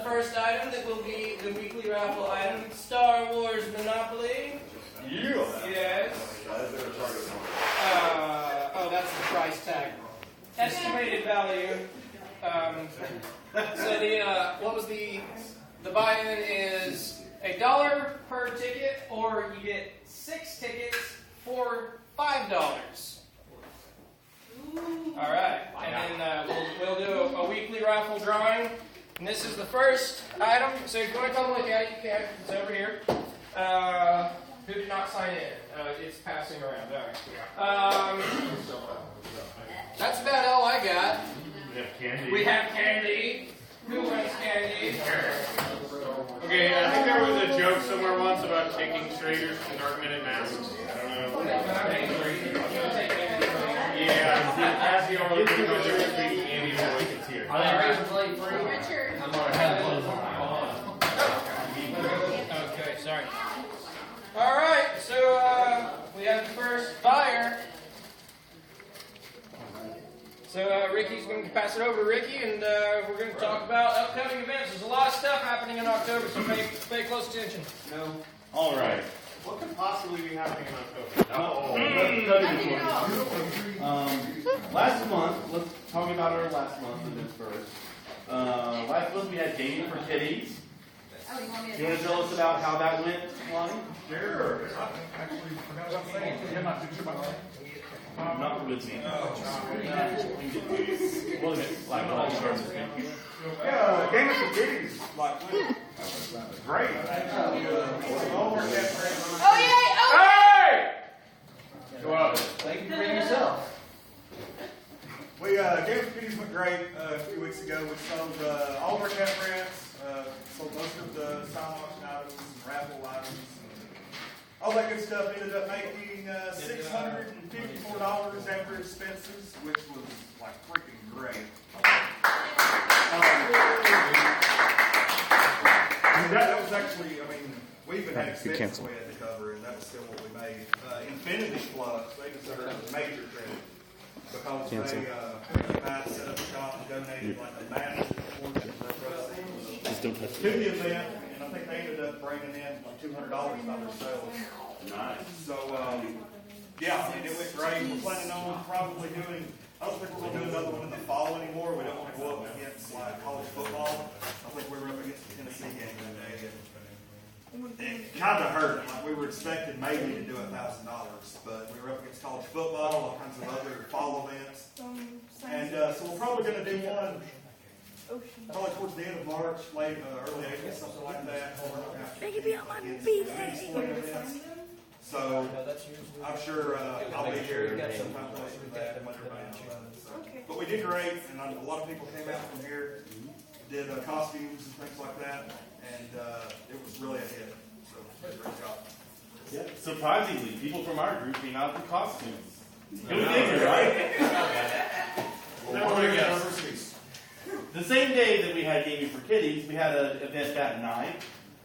first item that will be the weekly raffle item, Star Wars Monopoly. Yeah. Yes. Oh, that's the price tag. Estimated value. So what was the buy-in is $1 per ticket, or you get 6 tickets for $5. All right, and then we'll do a weekly raffle drawing. And this is the first item. So if you want to come look at it, you can. It's over here. Who did not sign in? It's passing around. All right. That's about all I got. We have candy. We have candy. Who wants candy? Okay, I think there was a joke somewhere once about taking traders from Dark Minute masks. I don't know. Yeah, as the only thing that there would be candy boy gets here. Are they ready to play free? Richard. I'm going to have clothes on. Okay, sorry. All right, so we have the first buyer. So Ricky's going to pass it over to Ricky, and we're going to talk about upcoming events. There's a lot of stuff happening in October, so pay close attention. No. All right. What could possibly be happening in October? Last month, let's talk about our last month events first. Last month we had Gaming for Kitties. Oh, you want me to? You want to tell us about how that went, Lonnie? Sure. I actually forgot about saying. Yeah, not to my life. Not with me. Yeah, Game of the Kitties, like, great. Oh, yeah! Oh, Hey! Go up. Thank you for yourself. We Game of the Kitties went great a few weeks ago. We sold all of our cat brands, sold most of the silent auction items and raffle items. All that good stuff. Ended up making $654 after expenses, which was like freaking great. That was actually, we even had expenses we had to cover, and that was still what we made. Infinity Flux, they consider it a major credit because they Matt set up shop and donated like a massive portion of their proceeds to the event, and I think they ended up bringing in like $200 by themselves. Nice. So, it went great. We're planning on probably doing, I don't think we're going to do another one in the fall anymore. We don't want to go up against like college football. I think we were up against the Tennessee game that day. It kind of hurt. Like we were expecting maybe to do $1,000, but we were up against college football, all kinds of other fall events. And so we're probably going to do one probably towards the end of March, late, early April, something like that. They could be on my B-Day. So I'm sure I'll be here sometime closer to that and let everybody know about it. So. But we did great, and a lot of people came out from here, did costumes and things like that, and it was really a hit. So we did a great job. Yeah. Surprisingly, people from our group came out in costumes. Good thing, right? The same day that we had Gaming for Kitties, we had an event that night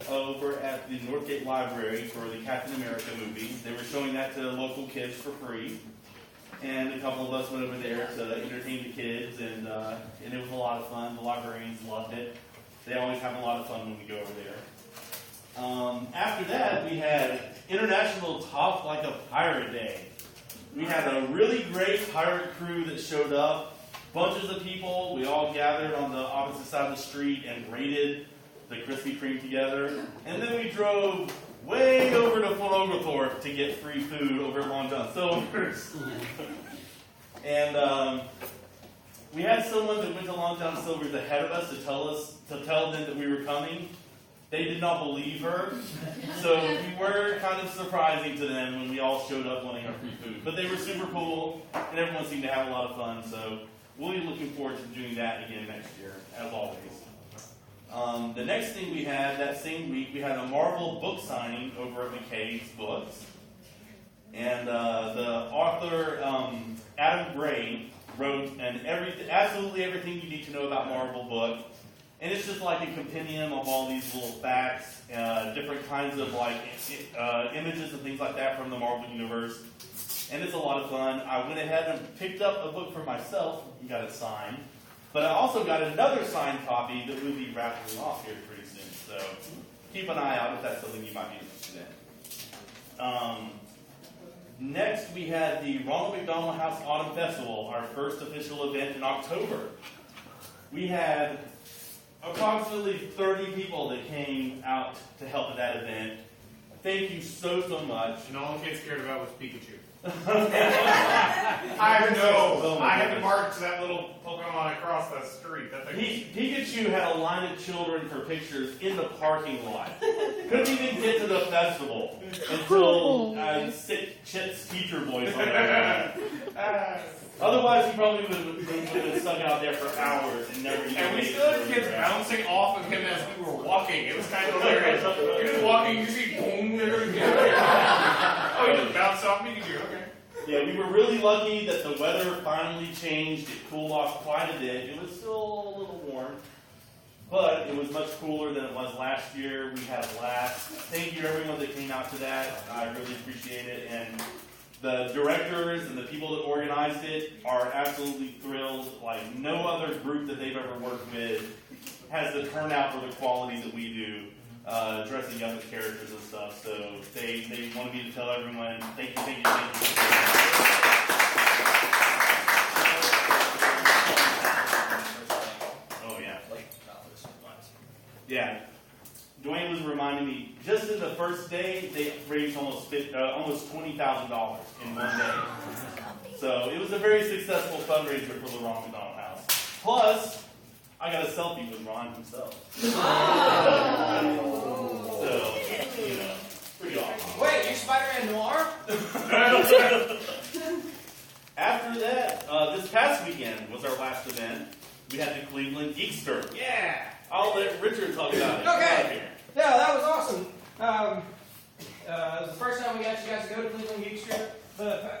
over at the Northgate Library for the Captain America movie. They were showing that to local kids for free. And a couple of us went over there to entertain the kids, and it was a lot of fun. The librarians loved it. They always have a lot of fun when we go over there. After that, we had International Talk Like a Pirate Day. We had a really great pirate crew that showed up. Bunches of people. We all gathered on the opposite side of the street and raided the Krispy Kreme together. And then we drove way over to Fort Oglethorpe to get free food over at Long John Silver's. And we had someone that went to Long John Silver's ahead of us to tell them that we were coming. They did not believe her. So we were kind of surprising to them when we all showed up wanting our free food. But they were super cool, and everyone seemed to have a lot of fun. So we'll be looking forward to doing that again next year, as always. The next thing we had, that same week, we had a Marvel book signing over at McKay's Books. And the author, Adam Gray, wrote absolutely everything you need to know about Marvel book. And it's just like a compendium of all these little facts, different kinds of images and things like that from the Marvel Universe. And it's a lot of fun. I went ahead and picked up a book for myself and got it signed. But I also got another signed copy that we'll be raffling off here pretty soon. So keep an eye out if that's something you might be interested in. Next, we had the Ronald McDonald House Autumn Festival, our first official event in October. We had approximately 30 people that came out to help at that event. Thank you so much. And all the kids cared about was Pikachu. Oh I know. my I had to goodness. march that little Pokemon across the street. That thing. Pikachu had a line of children for pictures in the parking lot. Couldn't even get to the festival until sick Chip's teacher voice on there. Otherwise, he probably would have been stuck out there for hours and never even And we made still it had to kids the bouncing off of him as we were walking. It was kind of hilarious. You're just walking, you see, boom, there we go. Oh, you just bounced off me? Okay. Yeah, we were really lucky that the weather finally changed. It cooled off quite a bit. It was still a little warm, but it was much cooler than it was last year. We had a blast. Thank you everyone that came out to that. I really appreciate it. And the directors and the people that organized it are absolutely thrilled. Like no other group that they've ever worked with has the turnout for the quality that we do, dressing up as characters and stuff. So they wanted me to tell everyone, thank you, thank you, thank you. Oh yeah. Yeah. Dwayne was reminding me, just in the first day, they raised almost $20,000 in one day. So it was a very successful fundraiser for the Ron McDonald House. Plus, I got a selfie with Ron himself. So, you know, pretty awesome. Wait, you Spider-Man Noir? After that, this past weekend was our last event. We had the Cleveland Geekster. Yeah. I'll let Richard talk about it. Okay. Yeah, that was awesome. It was the first time we got you guys to go to Cleveland Geekster.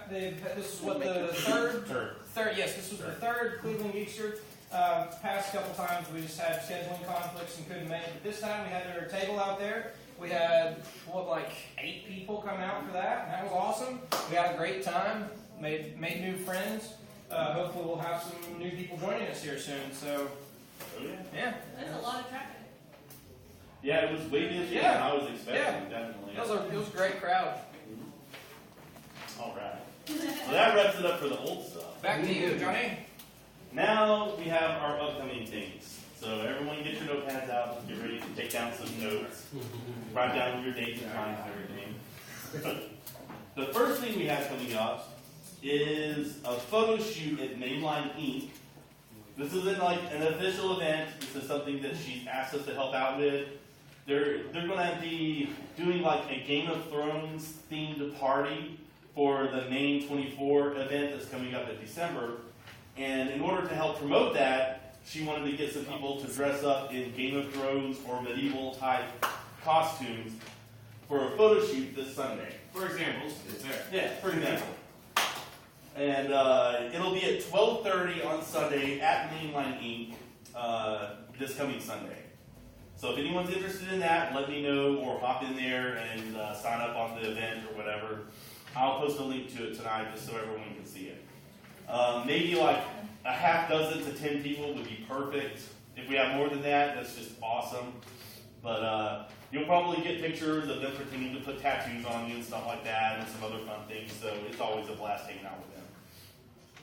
This is what the third. Yes, this was the third Cleveland Geekster. Past couple times we just had scheduling conflicts and couldn't make it. But this time we had our table out there. We had like 8 people come out for that, and that was awesome. We had a great time. Made new friends. Hopefully we'll have some new people joining us here soon. So yeah. That's a lot of traffic. Yeah, it was way busier than I was expecting, definitely. It was a great crowd. All right. So that wraps it up for the old stuff. Back to you, Johnny. Now we have our upcoming things. So everyone get your notepads out, get ready to take down some notes, write down your dates and times and everything. The first thing we have coming up is a photo shoot at Mainline Inc. This isn't like an official event. This is something that she's asked us to help out with. They're going to be doing like a Game of Thrones themed party for the Main 24 event that's coming up in December. And in order to help promote that, she wanted to get some people to dress up in Game of Thrones or medieval type costumes for a photo shoot this Sunday. For examples, it's there. Yeah, for example. And it'll be at 12:30 on Sunday at Mainline Inc. This coming Sunday. So if anyone's interested in that, let me know or hop in there and sign up on the event or whatever. I'll post a link to it tonight just so everyone can see it. Maybe like a half dozen to 10 people would be perfect. If we have more than that, that's just awesome. But you'll probably get pictures of them pretending to put tattoos on you and stuff like that and some other fun things. So it's always a blast hanging out with them.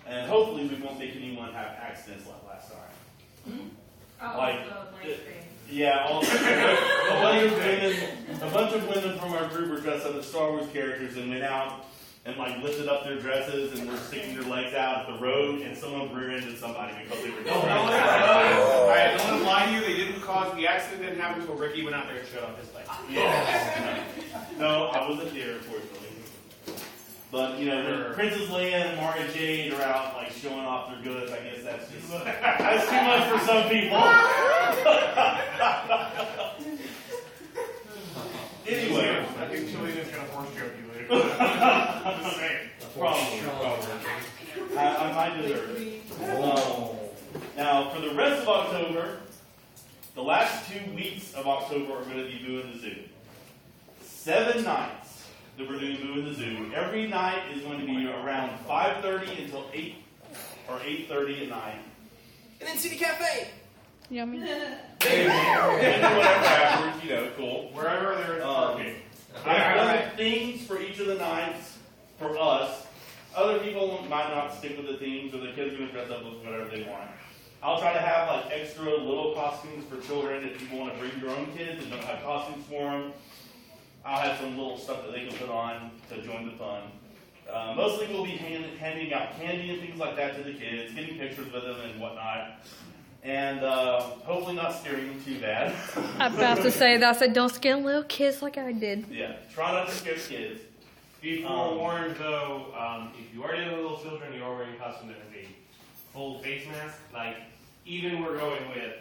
And hopefully we won't make anyone have accidents like last time. Like, yeah, a bunch of women from our group were dressed up as Star Wars characters and went out and like lifted up their dresses and were sticking their legs out at the road, and someone rear-ended somebody because they were doing Alright, don't let them lie to you. They didn't cause the accident. Didn't happen until Ricky went out there and showed off his legs. Yeah. No, I wasn't there, unfortunately. But, you know, when Princess Leia and Mara Jade are out, like, showing off their goods, I guess that's just, that's too much for some people. Anyway. I think Chillian's going to horse joke you later. I'm just saying. Probably. I might deserve it. Now, for the rest of October, the last 2 weeks of October are going to be Boo in the Zoo. 7 nights that we're doing Boo in the Zoo. Every night is going to be around 5:30 until 8 or 8:30 at night. and then City Cafe. Yummy. And whatever afterwards, cool. Wherever there is parking. There's themes for each of the nights for us. Other people might not stick with the themes, or the kids are going to dress up with whatever they want. I'll try to have like extra little costumes for children if people want to bring your own kids and don't have costumes for them. I'll have some little stuff that they can put on to join the fun. Mostly we'll be handing out candy and things like that to the kids, getting pictures with them and whatnot. And hopefully not scaring them too bad. I'm about to say that. I said, don't scare little kids like I did. Yeah, try not to scare kids. Be forewarned though, if you are dealing with little children, you are wearing a costume that has a full face mask. Like, even we're going with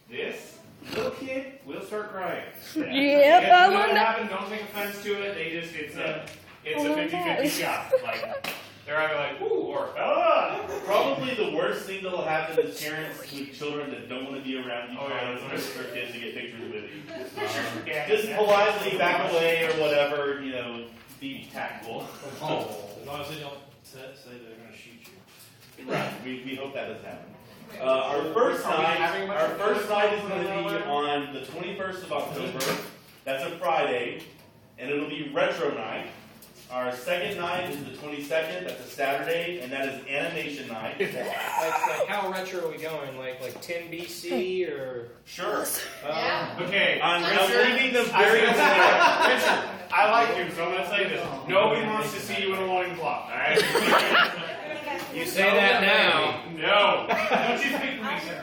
this, little kid will start crying. Yep, If I that love that. happen, don't take offense to it. It's a 50-50 shot. Like, they're either like, ooh, or ah. Probably the worst thing that'll happen is parents with children that don't want to be around you Oh, yeah, trying to that's push their kids to get pictures with you. Yeah. Just politely back away or whatever, be tactful. As long as they don't say they're going to shoot you. Right, we hope that doesn't happen. Our first night is going to be on the 21st of October. That's a Friday, and it'll be retro night. Our second night is the 22nd. That's a Saturday, and that is animation night. Like how retro are we going? Like 10 BC or? Sure. Yeah. Okay, I'm leaving them very clear. Richard, I like you, so I'm going to say this. Nobody wants to see you in a loincloth, alright? You say that now. No. Don't you speak for me, sir.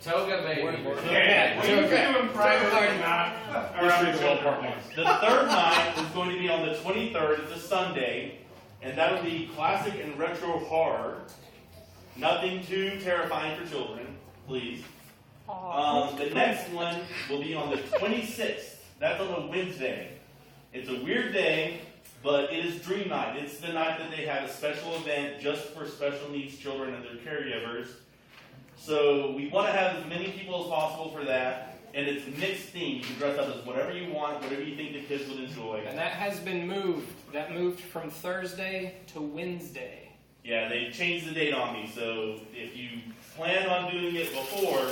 Toga baby. Okay, what you can do in private, not around the children. The third night is going to be on the 23rd. It's a Sunday, and that'll be classic and retro horror. Nothing too terrifying for children, please. The next one will be on the 26th. That's on a Wednesday. It's a weird day, but it is Dream Night. It's the night that they have a special event just for special needs children and their caregivers. So we want to have as many people as possible for that, and it's mixed theme. You can dress up as whatever you want, whatever you think the kids would enjoy. And that has been moved. That moved from Thursday to Wednesday. Yeah, they changed the date on me, so if you plan on doing it before,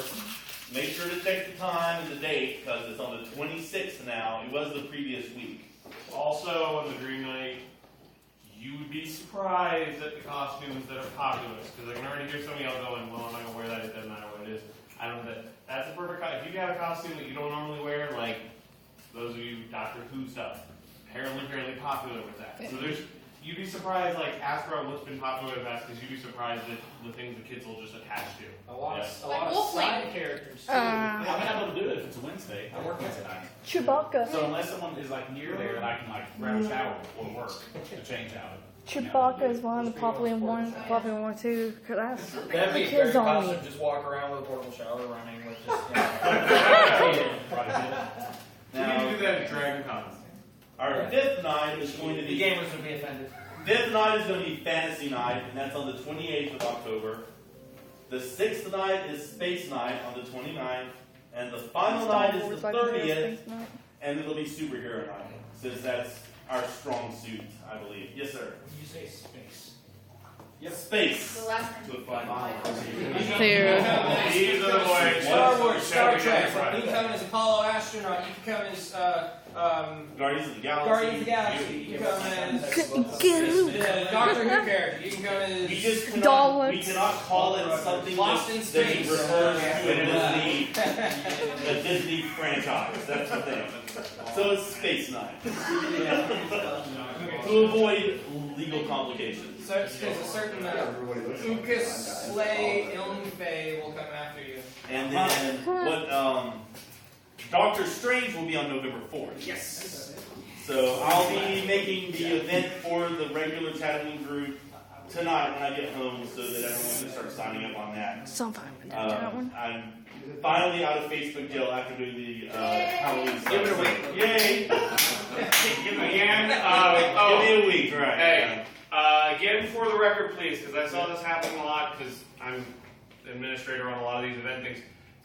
make sure to check the time and the date, because it's on the 26th now. It was the previous week. Also, on the Dream Night, you would be surprised at the costumes that are popular. Because I can already hear some of y'all going, well, I'm not going to wear that. It doesn't matter what it is. I don't know that's a perfect costume. If you got a costume that you don't normally wear, like those of you Doctor Who stuff, apparently fairly popular with that. So you'd be surprised, like, ask around what's been popular in the past, because you'd be surprised at the things the kids will just attach to. A lot Like of Wolfman. side characters too. I'm able to do it if it's a Wednesday. I work Wednesday night. Chewbacca. So unless someone is like near there, I can like grab a shower or work to change out. Chewbacca is one of the popular ones too. Cause I have That'd be a kids great on me. costume. Just walk around with a portable shower running with just, You need to do that at Dragon Con. Our fifth night is going to The be gamers would be offended. Fifth night is going to be Fantasy Night, and that's on the 28th of October. The sixth night is Space Night on the 29th, and the final night is the 30th, and it'll be Superhero Night, since that's our strong suit, I believe. Yes, sir. You say space. Space. The last To a final. These are the boys. Star Wars, Star Trek. Right. You can come as Apollo astronaut. You can come as Guardians of the Galaxy. Guardians of the Galaxy. You can come as Doctor Who character. You can come as We just cannot, Dollars. we cannot call it something Lost that, in that Space. refers to a Disney franchise. That's the thing. So it's Space Night. To avoid legal complications. so it's because a certain Ukas Slay Ilmfe will come after you. And then what? Doctor Strange will be on November 4th. Yes. So I'll be making the event for the regular chatting group tonight when I get home, so that everyone can start signing up on that. Sometime that one. I'm finally out of Facebook jail after doing the Halloween stuff. Give it a week. Yay! Again, Give me a week, right? Hey, again, for the record, please, because I saw this happen a lot, because I'm administrator on a lot of these event things.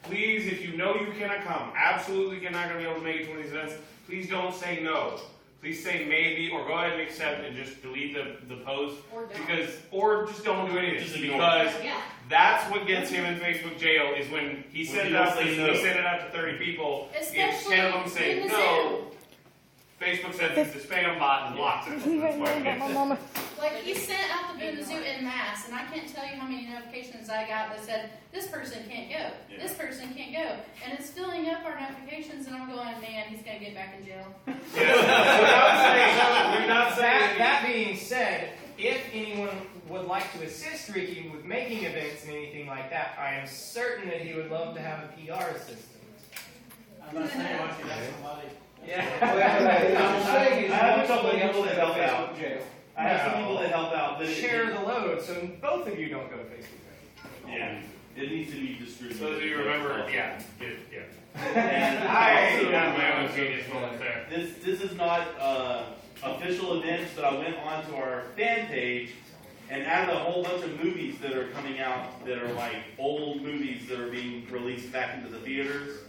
Please, if you know you cannot come, absolutely cannot going to be able to make it to one of these events, please don't say no. please say maybe, or go ahead and accept and just delete the post. Or don't. Or just don't do anything. Just ignore Because Yeah. that's what gets him in Facebook jail, is when he sent it out, he sent it out to 30 people, if Especially 10 of them say in the no, Facebook says it's a spam bot and blocks it. He That's right why now it about gets my it. mama. Like, he sent out the Boon the Zoo en masse, and I can't tell you how many notifications I got that said, this person can't go, this person can't go. And it's filling up our notifications, and I'm going, man, he's going to get back in jail. We're not saying That being said, if anyone would like to assist Ricky with making events and anything like that, I am certain that he would love to have a PR assistant. I'm not saying once you got somebody. Yeah. I have a couple of people that help out. I have some people that help out. That Share the load so both of you don't go to Facebook. Yeah, it needs to be distributed. So that you remember, yeah. And I also, have my own genius moments there. this is not official events, but I went onto our fan page and added a whole bunch of movies that are coming out that are like old movies that are being released back into the theaters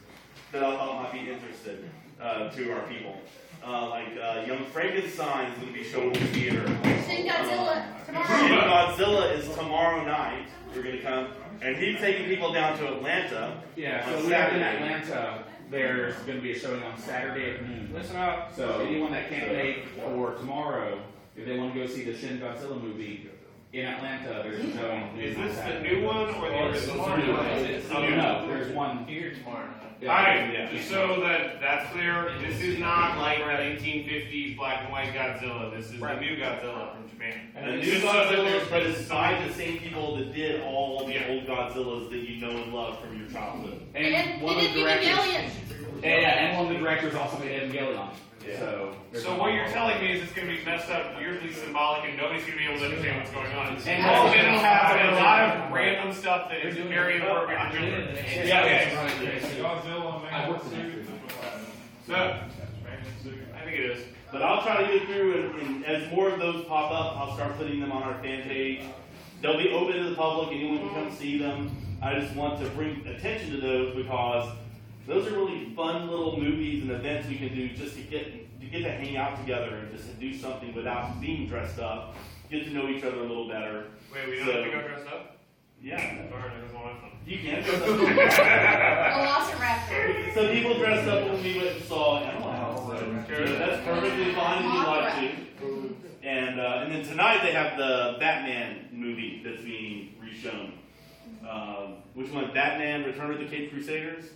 that I thought might be interesting to our people. Like Young Frankenstein is going to be shown in the theater. Shin Godzilla, Shin tomorrow. Godzilla is tomorrow night. We're going to come. And he's taking people down to Atlanta. Yeah, On so we have in Saturday. Atlanta, there's going to be a showing on Saturday at noon. Listen up. So anyone that can't make for tomorrow, if they want to go see the Shin Godzilla movie in Atlanta, there's a showing. Is this the new one or the original? No, there's one Here tomorrow night. Alright, just so that's clear, this is not like the 1950s black and white Godzilla. This is the new Godzilla from Japan. And the new Godzilla, but it's by the same people that did all the old Godzillas that you know and love from your childhood. And one he of did the directors. Evangelion. And one of the directors also made Evangelion. Yeah. So what you're telling me is it's going to be messed up, weirdly symbolic, and nobody's going to be able to understand what's going on. And it'll have a lot of random stuff that is very appropriate for children. I worked with him. So, I think it is. But I'll try to get through, and as more of those pop up, I'll start putting them on our fan page. They'll be open to the public, anyone can come see them. I just want to bring attention to those because those are really fun little movies and events we can do just to get to hang out together and just to do something without being dressed up, get to know each other a little better. Wait, we don't have to go dressed up? Yeah, Darn, it was one of them. you can dress up. Velociraptor. So people dressed up when we went and saw Animal. So that's perfectly fine if you'd like to. And then tonight they have the Batman movie that's being reshown. Which one? Batman: Return of the Caped Crusaders,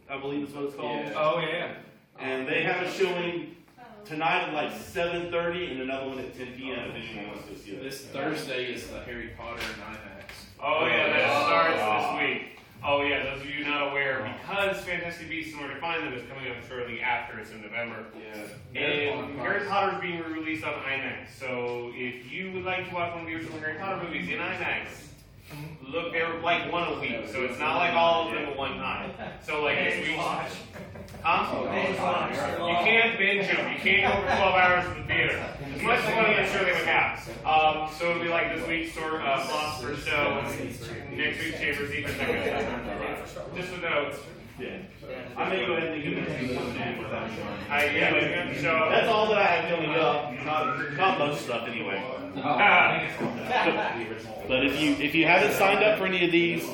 I believe is what it's called. Yeah. Oh, yeah. And they have a showing tonight at like 7:30 and another one at 10 p.m. if anyone wants to see it. This Thursday is the Harry Potter and IMAX. Oh yeah, that starts this week. Oh yeah, those of you not aware, because Fantastic Beasts and Where to Find Them is coming up shortly after, it's in November. Yeah. And Harry Potter is being released on IMAX. So if you would like to watch one of the original Harry Potter movies in IMAX, look, they're like one a week, so it's not like all of them at one time. So like this week, you can't binge them. You can't go for 12 hours in the theater. As much money I'm sure they would have. So it'll be like this week's Philosopher's Show, and next week's Chamber of Secrets. Just a note. Yeah. I'm gonna go ahead and give it to you. Yeah, so That's all that I have coming up. Not much stuff anyway. But if you haven't signed up for any of these,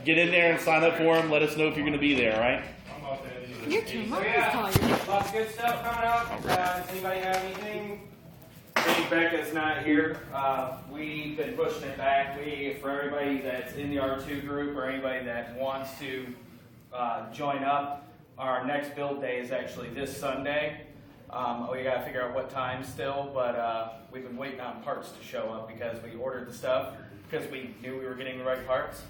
get in there and sign up for them. Let us know if you're going to be there, all right? Your turn. So yeah, lots of good stuff coming up. Does anybody have anything? Being Becca's not here, we've been pushing it back. For everybody that's in the R2 group or anybody that wants to join up, our next build day is actually this Sunday. We got to figure out what time still, but we've been waiting on parts to show up because we ordered the stuff because we knew we were getting the right parts.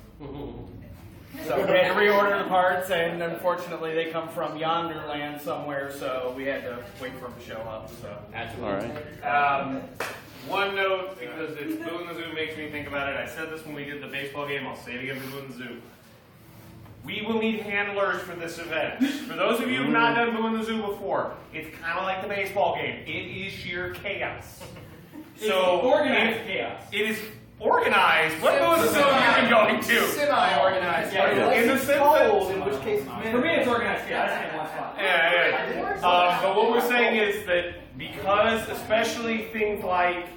So we had to reorder the parts, and unfortunately they come from yonder land somewhere, so we had to wait for them to show up. So. All right. one note, because it's Boo in the Zoo makes me think about it. I said this when we did the baseball game. I'll say it again for Boo in the Zoo. We will need handlers for this event. For those of you who have not done Boo in the Zoo before, it's kind of like the baseball game. It is sheer chaos. So organized chaos. It is organized. What Boo in the Zoo have you been going to? Semi-organized. Yeah, in the sense cold, that in which case it's For me, it's organized chaos. I can't one spot. Yeah. But what we're saying is that because, especially things like,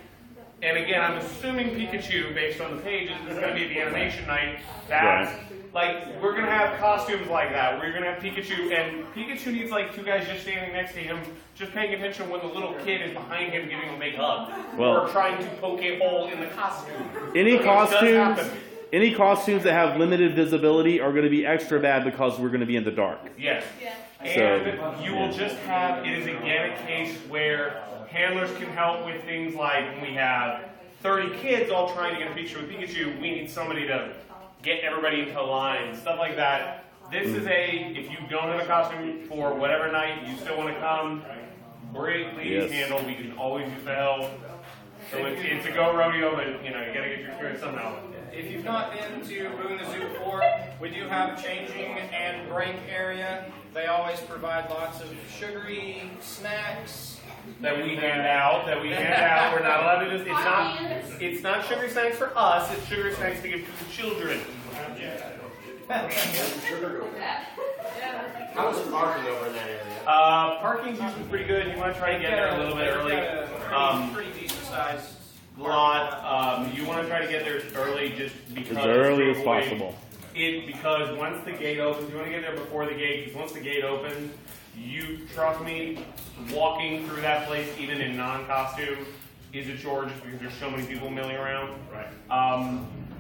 and again, I'm assuming Pikachu, based on the pages, is going to be the animation night. That's like we're going to have costumes like that. We're going to have Pikachu, and Pikachu needs like two guys just standing next to him, just paying attention when the little kid is behind him giving him a big hug, or trying to poke a hole in the costume. Any costumes that have limited visibility are going to be extra bad because we're going to be in the dark. Yes. And you will just have, it is again a case where handlers can help with things like when we have 30 kids all trying to get a picture with Pikachu, we need somebody to get everybody into line, stuff like that. This is if you don't have a costume for whatever night, you still want to come, great, please handle, we can always use the help. So it's a go rodeo, but you gotta get your experience somehow. If you've not been to Boone the Zoo before, we do have a changing and break area. They always provide lots of sugary snacks that we hand out. We're not allowed to just. It's not sugary snacks for us. It's sugary snacks to give to the children. How's the parking over in that area? Parking's usually pretty good. You want to try to get there a little bit early. Pretty decent sized lot. You want to try to get there early just because. As early as possible. Because once the gate opens, you want to get there before the gate, because once the gate opens, you trust me, walking through that place, even in non-costume, is a chore just because there's so many people milling around. Right.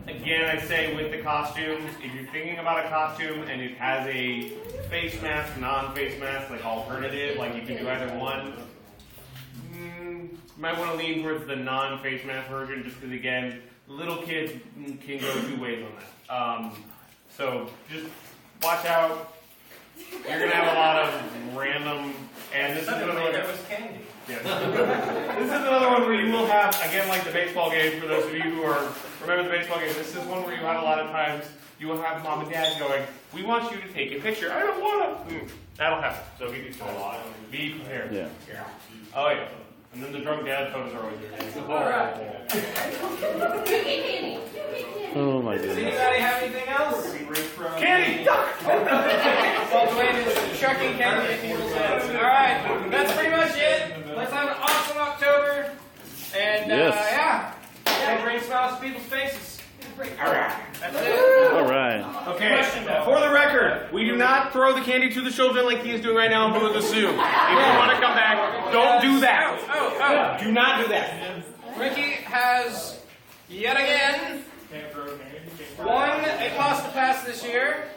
Again, I say with the costumes, if you're thinking about a costume and it has a face mask, non-face mask, like alternative, like you can do either one, you might want to lean towards the non-face mask version just because, again, little kids can go two ways on that. So just watch out. You're going to have a lot of random, and this is another one. candy. Yes. This is another one where you will have, again, like the baseball game, for those of you who remember the baseball game, this is one where you have a lot of times, you will have mom and dad going, we want you to take a picture. I don't want to. That'll happen. So be prepared. Yeah. Oh, yeah. And then the drunk dad photos are always there. Oh my goodness. Does anybody have anything else? Candy! Well, Dwayne is chucking candy at people's heads. Alright, that's pretty much it. Let's have an awesome October. And bring smiles to people's faces. Alright. That's it. Alright. Okay, for the record, we do not throw the candy to the children like he is doing right now in Boone the Zoo. If you want to come back, don't do that. Do not do that. Ricky has, yet again, won a pasta pass this year.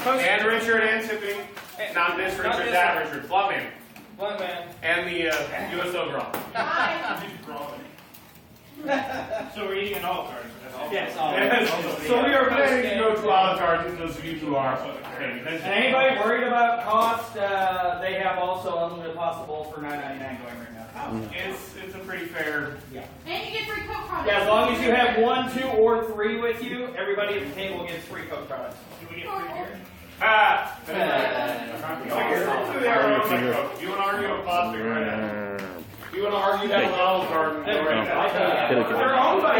And Richard and Tiffany. Not this Richard, that Richard. Flubman. And the USO girl. So we're eating an Olive Garden. Yes. So we are planning to go to Olive Garden, those of you who are. Anybody worried about cost? They have also unlimited pasta bowl for $9.99 going right now. It's a pretty fair. And you get free Coke products. Yeah, as long as you have 1, 2, or 3 with you, everybody at the table gets free Coke products. Do we get free beer? You want to argue about plastic right now? You want to argue that with Olive Garden right now? They're owned by